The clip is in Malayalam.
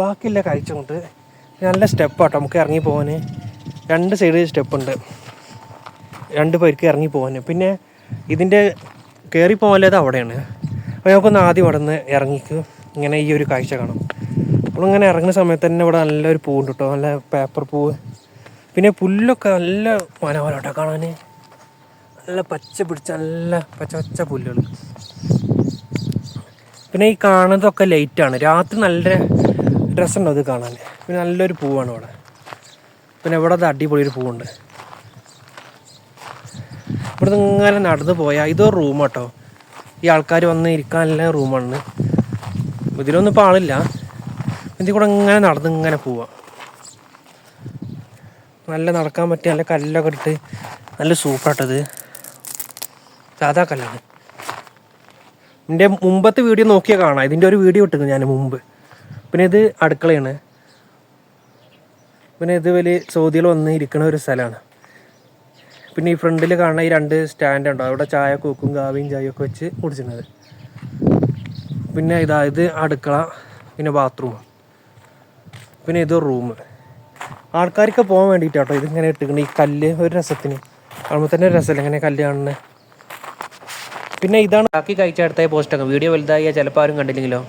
ബാക്കിയുള്ള കാഴ്ച കൊണ്ട് നല്ല സ്റ്റെപ്പാട്ടോ നമുക്ക് ഇറങ്ങി പോകാൻ. 2 സൈഡ് സ്റ്റെപ്പുണ്ട് 2 പേർക്ക് ഇറങ്ങി പോകാൻ. പിന്നെ ഇതിൻ്റെ കയറി പോകാനുള്ളത് അവിടെയാണ്. അപ്പോൾ നമുക്കൊന്ന് ആദ്യം അവിടെ നിന്ന് ഇറങ്ങിക്ക് ഇങ്ങനെ ഈ ഒരു കാഴ്ച കാണാം. നമ്മളിങ്ങനെ ഇറങ്ങുന്ന സമയത്ത് തന്നെ ഇവിടെ നല്ലൊരു പൂവുണ്ട് കേട്ടോ, നല്ല പേപ്പർ പൂവ്. പിന്നെ പുല്ലൊക്കെ നല്ല മനോഹരം കേട്ടോ കാണാൻ, നല്ല പച്ച പിടിച്ച നല്ല പച്ച പച്ച പുല്ലുകൾ. പിന്നെ ഈ കാണുന്നതൊക്കെ ലൈറ്റാണ്, രാത്രി നല്ല രസമുണ്ടോ അത് കാണാൻ. പിന്നെ നല്ലൊരു പൂവാണ് ഇവിടെ. പിന്നെ ഇവിടെ അത് അടിപൊളി ഒരു പൂവുണ്ട്. ഇവിടുന്ന് ഇങ്ങനെ നടന്നു പോയാൽ ഇതൊരു റൂം കേട്ടോ, ഈ ആൾക്കാർ വന്ന് ഇരിക്കാനുള്ള റൂമാണ്. ഇതിലൊന്നും ഇപ്പോൾ ആളില്ല. ഇതിൽ കൂടെ ഇങ്ങനെ നടന്ന് ഇങ്ങനെ പോവാം. നല്ല നടക്കാൻ പറ്റിയ നല്ല കല്ലൊക്കെ ഇട്ട് നല്ല സൂപ്പറായിട്ടത്, സാധാ കല്ലാണ്. എൻ്റെ മുമ്പത്തെ വീഡിയോ നോക്കിയാൽ കാണാം, ഇതിൻ്റെ ഒരു വീഡിയോ ഇട്ടിരുന്നു ഞാൻ മുമ്പ്. പിന്നെ ഇത് അടുക്കളയാണ്. പിന്നെ ഇത് വലിയ സൗദികൾ വന്ന് ഇരിക്കുന്ന ഒരു സ്ഥലമാണ്. പിന്നെ ഈ ഫ്രണ്ടിൽ കാണുന്ന ഈ 2 സ്റ്റാൻഡ് ഉണ്ടോ, അവിടെ ചായ കൂക്കും കാവിയും ചായയൊക്കെ വെച്ച് കുടിച്ചിരുന്നത്. പിന്നെ ഇത് അടുക്കള, പിന്നെ ബാത്റൂം, പിന്നെ ഇത് റൂം. ആൾക്കാർക്ക് പോകാൻ വേണ്ടിയിട്ടാട്ടോ ഇതിങ്ങനെ ഇട്ടിട്ടുണ്ട്. ഈ കല്ല് ഒരു രസത്തിന് കാണുമ്പോൾ തന്നെ ഒരു രസമല്ല ഇങ്ങനെ കല്ല് കാണുന്നത്. പിന്നെ ഇതാണ് ബാക്കി കഴിച്ച അടുത്തായി പോസ്റ്റൊക്കെ. വീഡിയോ വലുതായി ചിലപ്പോൾ ആരും കണ്ടില്ലെങ്കിലോ.